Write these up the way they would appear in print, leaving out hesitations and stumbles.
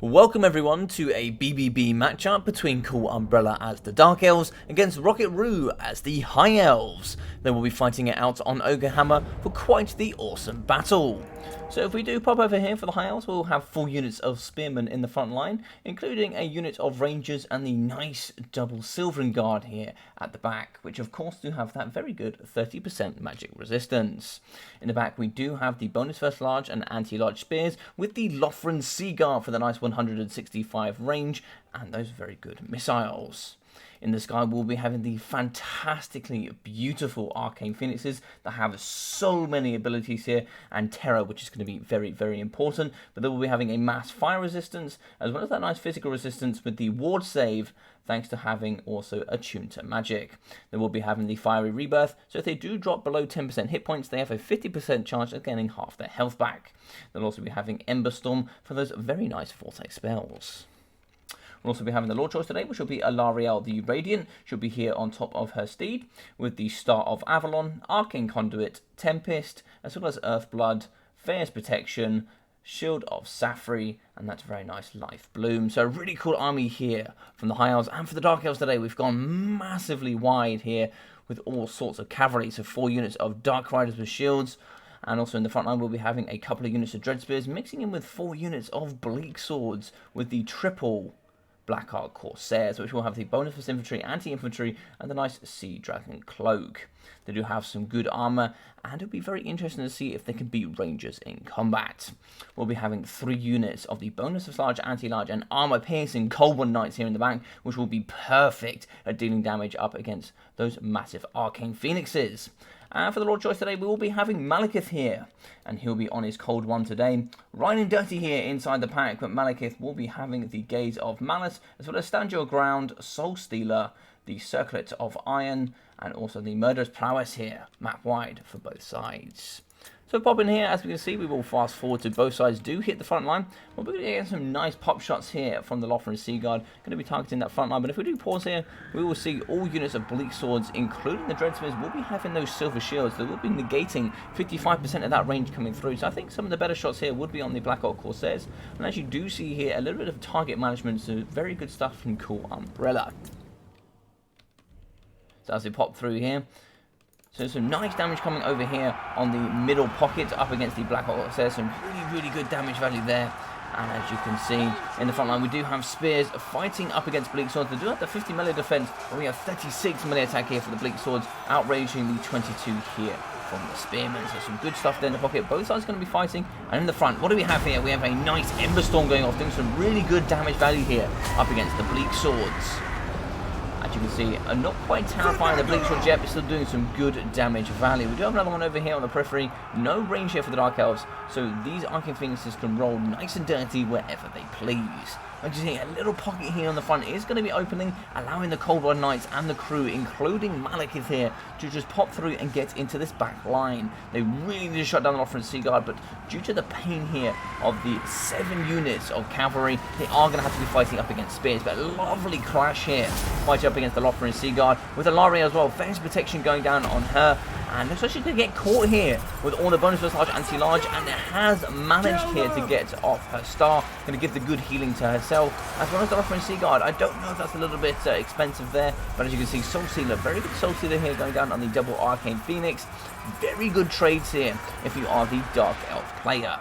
Welcome everyone to a BBB matchup between Coolumbrella as the Dark Elves against RocketRoux as the High Elves. They will be fighting it out on Warhammer for quite the awesome battle. So if we do pop over here for the High Elves, we'll have 4 units of Spearmen in the front line, including a unit of Rangers and the nice double Silvern Guard here at the back, which of course do have that very good 30% magic resistance. In the back we do have the bonus first large and anti-large spears with the Lothran Sea Guard for the nice 165 range and those very good missiles. In the sky we'll be having the fantastically beautiful Arcane Phoenixes that have so many abilities here, and Terror, which is going to be very important, but then we'll be having a mass fire resistance as well as that nice physical resistance with the ward save, thanks to having also attuned to magic. Then we'll be having the Fiery Rebirth, so if they do drop below 10% hit points, they have a 50% chance of getting half their health back. They'll also be having Ember Storm for those very nice Vortex spells. We'll also be having the Lord Choice today, which will be Alariel the Radiant. She'll be here on top of her steed with the Star of Avalon, Arcane Conduit, Tempest, as well as Earthblood, Fierce Protection, Shield of Saffrey, and that's very nice Life Bloom. So a really cool army here from the High Elves and for the Dark Elves today. We've gone massively wide here with all sorts of cavalry. So 4 units of Dark Riders with shields. And also in the front line we'll be having a couple of units of Dread Spears, mixing in with 4 units of Bleak Swords with the triple Blackheart Corsairs, which will have the bonus for infantry, anti-infantry, and the nice Sea Dragon Cloak. They do have some good armor, and it'll be very interesting to see if they can beat Rangers in combat. We'll be having 3 units of the bonus of large, anti-large, and armor-piercing Cold One Knights here in the back, which will be perfect at dealing damage up against those massive Arcane Phoenixes. And for the Lord Choice today, we will be having Malekith here, and he'll be on his Cold One today. Riding dirty here inside the pack, but Malekith will be having the Gaze of Malice, as well as Stand Your Ground, Soul Stealer, the Circlet of Iron, and also the Murderous Prowess here, map wide for both sides. So pop in here, as we can see, we will fast forward to both sides do hit the front line. We're going to get some nice pop shots here from the Lothran Sea Guard, going to be targeting that front line. But if we do pause here, we will see all units of Bleak Swords, including the Dreadspears, will be having those silver shields that will be negating 55% of that range coming through. So I think some of the better shots here would be on the Blackheart Corsairs. And as you do see here, a little bit of target management, so very good stuff from Coolumbrella. So as we pop through here, so some nice damage coming over here on the middle pocket up against the Blackheart Corsairs. Some really good damage value there. And as you can see, in the front line, we do have Spears fighting up against Bleak Swords. They do have the 50 melee defense, but we have 36 melee attack here for the Bleak Swords, outraging the 22 here from the Spearmen. So some good stuff there in the pocket. Both sides are going to be fighting. And in the front, what do we have here? We have a nice Ember Storm going off, doing some really good damage value here up against the Bleak Swords. As you can see, not quite terrifying the Bleak Swords yet, but still doing some good damage value. We do have another one over here on the periphery. No range here for the Dark Elves, so these Arcane Phoenixes can roll nice and dirty wherever they please. Like you see, a little pocket here on the front is going to be opening, allowing the Cold One Knights and the crew, including Malekith here, to just pop through and get into this back line. They really need to shut down the Lothran Sea Guard, but due to the pain here of the 7 units of cavalry, they are going to have to be fighting up against spears. But a lovely clash here, fighting up against the Lothran Sea Guard, with Alaria as well. Fierce Protection going down on her, and looks like she's going to get caught here with all the bonus plus large, anti-large, and has managed here to get off her star. Going to give the good healing to herself, as well as the Lothran Sea Guard. I don't know if that's a little bit expensive there, but as you can see, Soul Stealer, very good Soul Stealer here going down on the double Arcane Phoenix. Very good trades here if you are the Dark Elf player.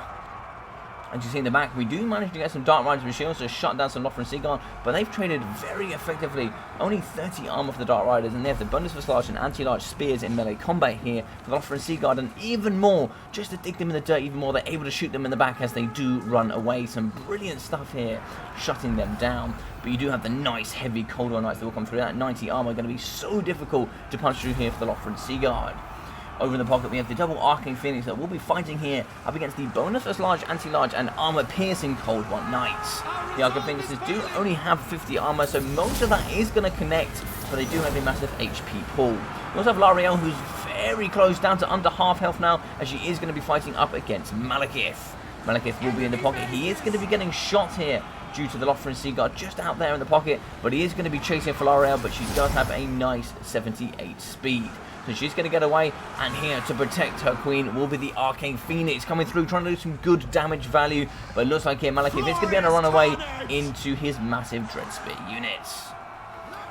As you see in the back, we do manage to get some Dark Riders with shields to shut down some Lothran Sea Guard, but they've traded very effectively. Only 30 armor for the Dark Riders, and they have the bonus for large and anti-large spears in melee combat here for the Lothran Sea Guard, and even more, just to dig them in the dirt even more, they're able to shoot them in the back as they do run away. Some brilliant stuff here, shutting them down. But you do have the nice heavy Cold One Knights that will come through. That 90 armor going to be so difficult to punch through here for the Lothran Sea Guard. Over in the pocket, we have the double Arcane Phoenix that will be fighting here up against the bonus as large, anti-large, and armor-piercing Cold One Knights. The Arcane Phoenixes do only have 50 armor, so most of that is going to connect, but they do have a massive HP pool. We also have Lariel, who's very close, down to under half health now, as she is going to be fighting up against Malekith. Malekith will be in the pocket. He is going to be getting shot here due to the Lothran Seaguard just out there in the pocket, but he is going to be chasing Felariel, but she does have a nice 78 speed. So she's going to get away, and here to protect her queen will be the Arcane Phoenix coming through, trying to do some good damage value, but it looks like here Malekith is going to be able to run away into his massive Dreadspear units.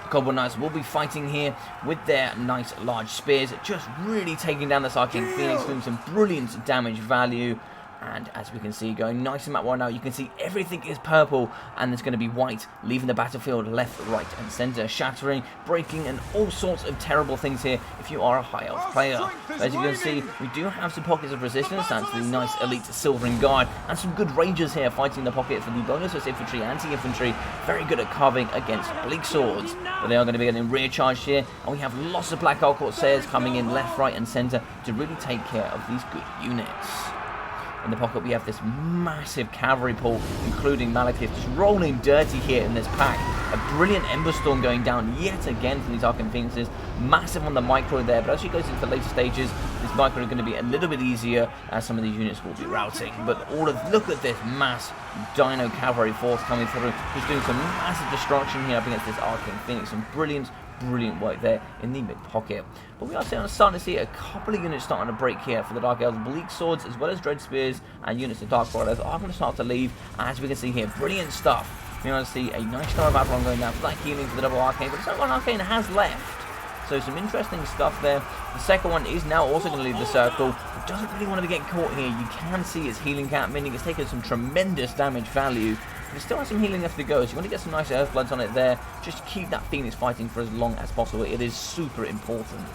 Cold Knights will be fighting here with their nice large spears, just really taking down this Arcane Phoenix, doing some brilliant damage value. And as we can see, going nice and map right now, you can see everything is purple, and there's going to be white leaving the battlefield left, right, and center, shattering, breaking, and all sorts of terrible things here if you are a high elf player. As you can see, we do have some pockets of resistance, thanks to the nice elite Silvering Guard, and some good rangers here fighting the pocket for the bonus as infantry, anti-infantry, very good at carving against bleak swords. But they are going to be getting rear charged here, and we have lots of Black Ark Corsairs coming in left, right, and center to really take care of these good units. In the pocket, we have this massive cavalry pool, including Malekith, just rolling dirty here in this pack. A brilliant Ember Storm going down yet again from these Arcane Phoenixes. Massive on the micro there, but as she goes into the later stages, this micro is going to be a little bit easier as some of these units will be routing. But look at this mass Dino Cavalry force coming through, just doing some massive destruction here up against this Arcane Phoenix. Some brilliant work there in the mid pocket. But we are starting to see a couple of units starting to break here for the Dark Elves. Bleak Swords as well as Dread Spears and units of Dark Riders are going to start to leave, as we can see here. Brilliant stuff. We're going to see a nice Star of Avalon going down for that healing for the double Arcane, but it's one Arcane has left. So some interesting stuff there. The second one is now also going to leave the circle. It doesn't really want to be getting caught here. You can see its healing cap, meaning it's taken some tremendous damage value. But it still has some healing left to go, so you want to get some nice Earthbloods on it there. Just keep that Phoenix fighting for as long as possible. It is super important.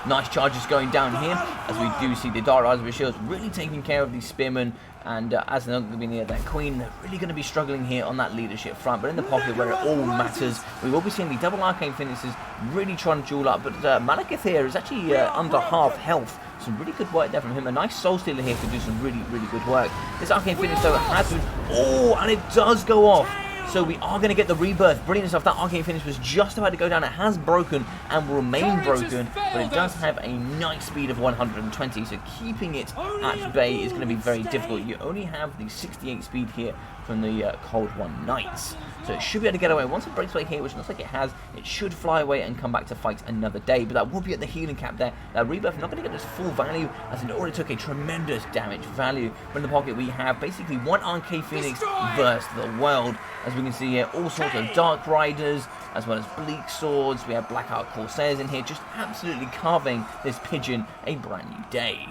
Nice charges going down here, as we do see the Dark Riders with Shields really taking care of these Spearmen. And as they're not going to be near their queen, they're really going to be struggling here on that leadership front. But in the pocket where it all matters, we will be seeing the double Arcane Phoenixes really trying to duel up. But Malekith here is actually under half health. Some really good work there from him. A nice Soul Stealer here to do some really good work. This Arcane Phoenix though has to... Oh, and it does go off. So we are going to get the Rebirth. Brilliant stuff. That Arcane Phoenix was just about to go down. It has broken and will remain broken, but it does have a nice speed of 120. So keeping it at bay is going to be very difficult. You only have the 68 speed here from the Cold One Knights. So it should be able to get away. Once it breaks away here, which looks like it has, it should fly away and come back to fight another day. But that will be at the healing cap there. That Rebirth not going to get its full value, as it already took a tremendous damage value. But in the pocket, we have basically one Arcane Phoenix versus the world. As we can see here, all sorts of Dark Riders, as well as Bleak Swords. We have Black Ark Corsairs in here, just absolutely carving this pigeon a brand new day.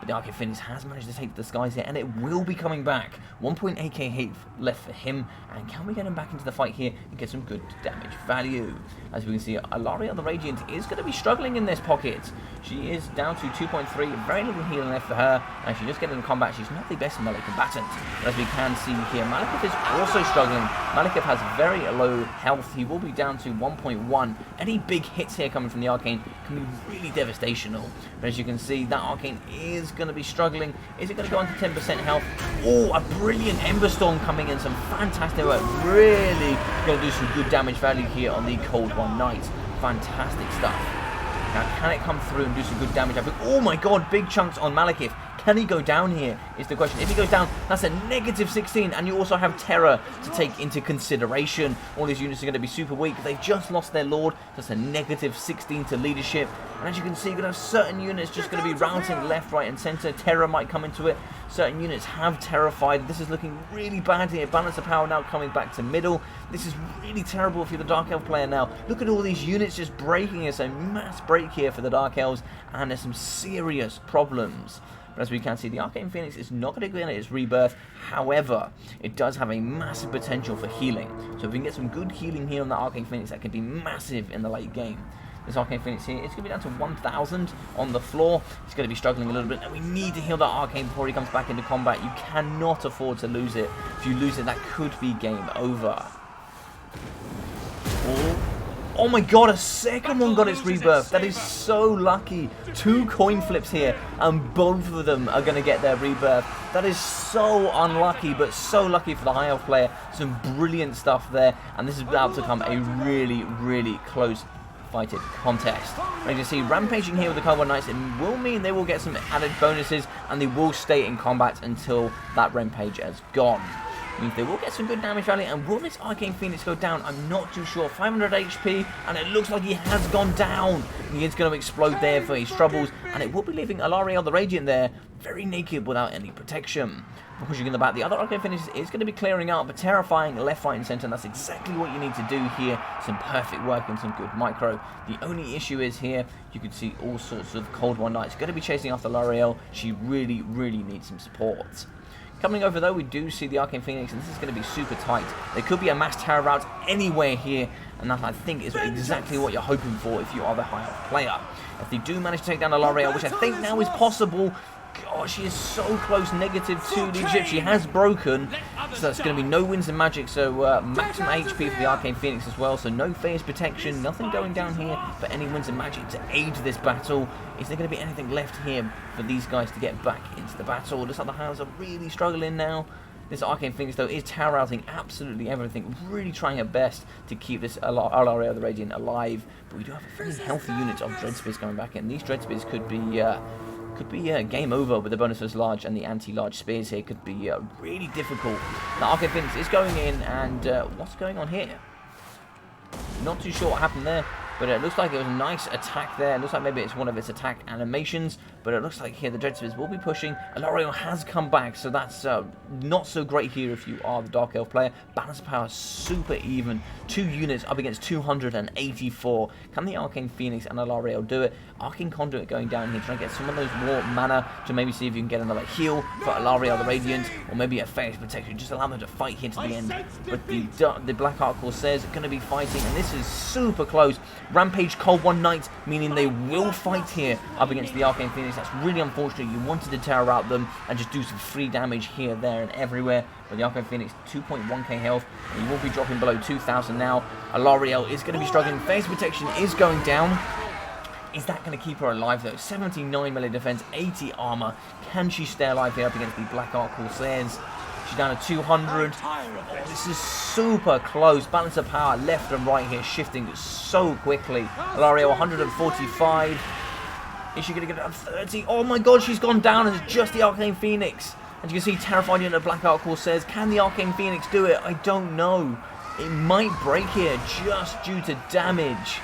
But the Arcane Phoenix has managed to take the skies here, and it will be coming back. 1.8k hit left for him, and can we get him back into the fight here and get some good damage value? As we can see, Alaria the Radiant is going to be struggling in this pocket. She is down to 2.3, very little healing left for her, and she just gets into combat. She's not the best melee combatant. But as we can see here, Malekith is also struggling. Malekith has very low health. He will be down to 1.1. Any big hits here coming from the Arcane can be really devastational. But as you can see, that Arcane is going to be struggling. Is it going to go on to 10% health? Oh, a brilliant Ember Storm coming in. Some fantastic work. Really going to do some good damage value here on the Cold One Knight. Fantastic stuff. Now, can it come through and do some good damage? Oh my god, big chunks on Malekith. Can he go down here is the question. If he goes down, that's a negative 16, and you also have Terror to take into consideration. All these units are going to be super weak. They've just lost their Lord. That's a negative 16 to leadership. And as you can see, you're going to have certain units just going to be routing left, right, and center. Terror might come into it. Certain units have Terrified. This is looking really bad here. Balance of power now coming back to middle. This is really terrible if you're the Dark Elf player now. Look at all these units just breaking. It's a mass break here for the Dark Elves, and there's some serious problems. But as we can see, the Arcane Phoenix is not going to get its Rebirth. However, it does have a massive potential for healing. So if we can get some good healing here on the Arcane Phoenix, that could be massive in the late game. This Arcane Phoenix here, it's going to be down to 1,000 on the floor. It's going to be struggling a little bit, and we need to heal that Arcane before he comes back into combat. You cannot afford to lose it. If you lose it, that could be game over. Oh my god, a second one got its Rebirth. That is so lucky. 2 coin flips here, and both of them are going to get their Rebirth. That is so unlucky, but so lucky for the High Elf player. Some brilliant stuff there, and this is about to come a really close fight it contest. As you can see, rampaging here with the Carbon Knights, it will mean they will get some added bonuses, and they will stay in combat until that rampage has gone. Means they will get some good damage value, and will this Arcane Phoenix go down? I'm not too sure. 500 HP, and it looks like he has gone down. He is going to explode there for his troubles, and it will be leaving Alarielle the Radiant there, very naked without any protection. Pushing in the back, the other Arcane Phoenix is going to be clearing out, but terrifying left, right, and centre, and that's exactly what you need to do here. Some perfect work and some good micro. The only issue is here, you can see all sorts of Cold War Knights going to be chasing after Alarielle. She really, really needs some support. Coming over though, we do see the Arcane Phoenix, and this is going to be super tight. There could be a mass terror route anywhere here, and that I think is exactly what you're hoping for if you are the high elf player. If they do manage to take down Alarielle, which I think now is possible, God, she is so close, -2 leadership. She has broken, so that's going to be no wins in magic, so maximum HP for the Arcane Phoenix as well, so no phase protection, nothing going down here for any wins in magic to aid this battle. Is there going to be anything left here for these guys to get back into the battle? Looks like the Highlands are really struggling now. This Arcane Phoenix, though, is tower routing absolutely everything, really trying her best to keep this Alarielle the Radiant alive, but we do have a very healthy unit of Dreadspears coming back in. These Dreadspears could be game over with the bonus as large, and the anti-large spears here could be really difficult. The Arcane Phoenix is going in, and what's going on here? Not too sure what happened there, but it looks like it was a nice attack there. It looks like maybe it's one of its attack animations, but it looks like here the Dreadspears will be pushing. Alarielle has come back, so that's not so great here if you are the Dark Elf player. Balance of power super even. 2 units up against 284. Can the Arcane Phoenix and Alarielle do it? Arcane Conduit going down here, trying to get some of those more mana to maybe see if you can get another heal for Alarielle the Radiant, or maybe a phase protection. Just allow them to fight here to the end. But the Black Ark Corsairs are going to be fighting, and this is super close. Rampage Cold War Knights, meaning they will fight here up against the Arcane Phoenix. That's really unfortunate. You wanted to terror out them and just do some free damage here, there, and everywhere. But the Arcane Phoenix, 2.1k health, and you will be dropping below 2,000 now. Alarielle is going to be struggling. Phase protection is going down. Is that going to keep her alive though? 79 melee defense, 80 armor. Can she stay alive here up against the Black Ark Corsairs? She's down to 200. Oh, this is super close. Balance of power left and right here, shifting so quickly. Alarielle 145. Is she going to get up 30? Oh my god, she's gone down, and it's just the Arcane Phoenix. As you can see, terrified unit of Black Ark Corsairs. Can the Arcane Phoenix do it? I don't know. It might break here just due to damage.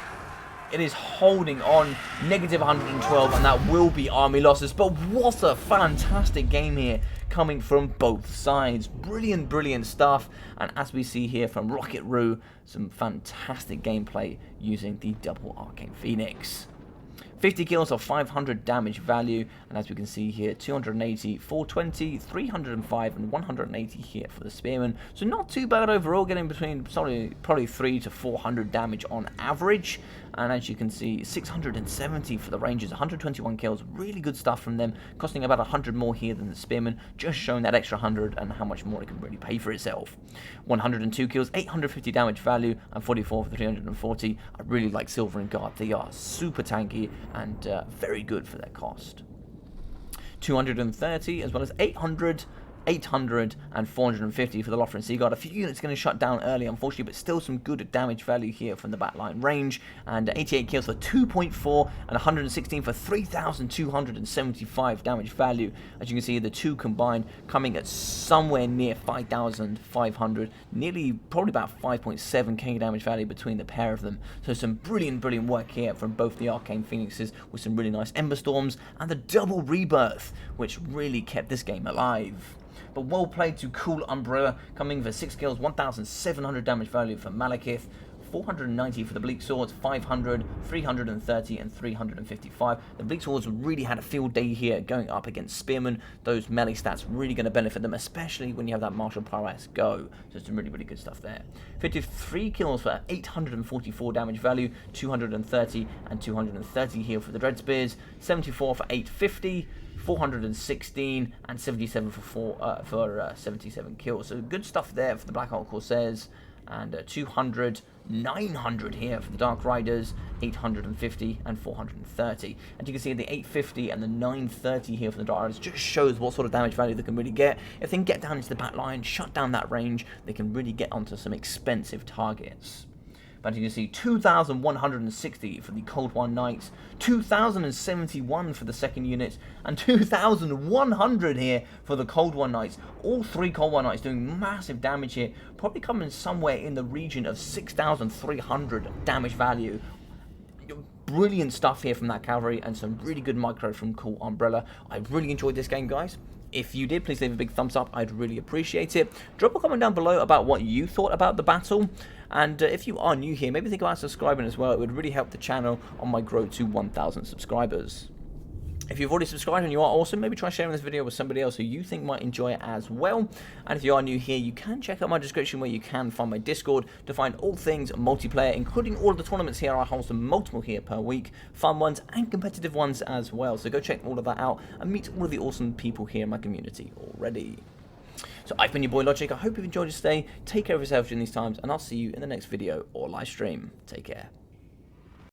It is holding on, -112, and that will be army losses. But what a fantastic game here coming from both sides. Brilliant, brilliant stuff. And as we see here from RocketRoux, some fantastic gameplay using the double Arcane Phoenix. 50 kills of 500 damage value, and as we can see here, 280, 420, 305, and 180 here for the Spearman. So not too bad overall, getting between probably 300 to 400 damage on average. And as you can see, 670 for the Rangers, 121 kills, really good stuff from them, costing about 100 more here than the Spearman, just showing that extra 100 and how much more it can really pay for itself. 102 kills, 850 damage value, and 44 for 340. I really like Silver and Guard. They are super tanky and very good for their cost. 230 as well as 800, 800 and 450 for the Lothran Seaguard. A few units going to shut down early, unfortunately, but still some good damage value here from the backline range. And 88 kills for 2.4 and 116 for 3,275 damage value. As you can see, the two combined coming at somewhere near 5,500, nearly probably about 5.7k damage value between the pair of them. So some brilliant, brilliant work here from both the Arcane Phoenixes with some really nice Ember Storms and the double Rebirth, which really kept this game alive. But well played to Coolumbrella, coming for 6 kills, 1,700 damage value for Malekith, 490 for the Bleak Swords, 500, 330 and 355. The Bleak Swords really had a field day here going up against Spearmen. Those melee stats really going to benefit them, especially when you have that martial prowess go. So some really, really good stuff there. 53 kills for 844 damage value, 230 and 230 here for the Dreadspears, 74 for 850, 416 and 77 for 77 kills. So good stuff there for the Black Ark Corsairs. And 200, 900 here for the Dark Riders, 850 and 430. And you can see the 850 and the 930 here for the Dark Riders just shows what sort of damage value they can really get. If they can get down into the back line, shut down that range, they can really get onto some expensive targets. But you can see 2,160 for the Cold War Knights, 2,071 for the second unit, and 2,100 here for the Cold War Knights. All three Cold War Knights doing massive damage here, probably coming somewhere in the region of 6,300 damage value. Brilliant stuff here from that cavalry, and some really good micro from Coolumbrella. I really enjoyed this game, guys. If you did, please leave a big thumbs up. I'd really appreciate it. Drop a comment down below about what you thought about the battle. And if you are new here, maybe think about subscribing as well. It would really help the channel on my growth to 1,000 subscribers. If you've already subscribed and you are awesome, maybe try sharing this video with somebody else who you think might enjoy it as well. And if you are new here, you can check out my description where you can find my Discord to find all things multiplayer, including all of the tournaments here. I host multiple here per week, fun ones and competitive ones as well. So go check all of that out and meet all of the awesome people here in my community already. So I've been your boy Logic. I hope you've enjoyed your stay. Take care of yourself during these times, and I'll see you in the next video or live stream. Take care.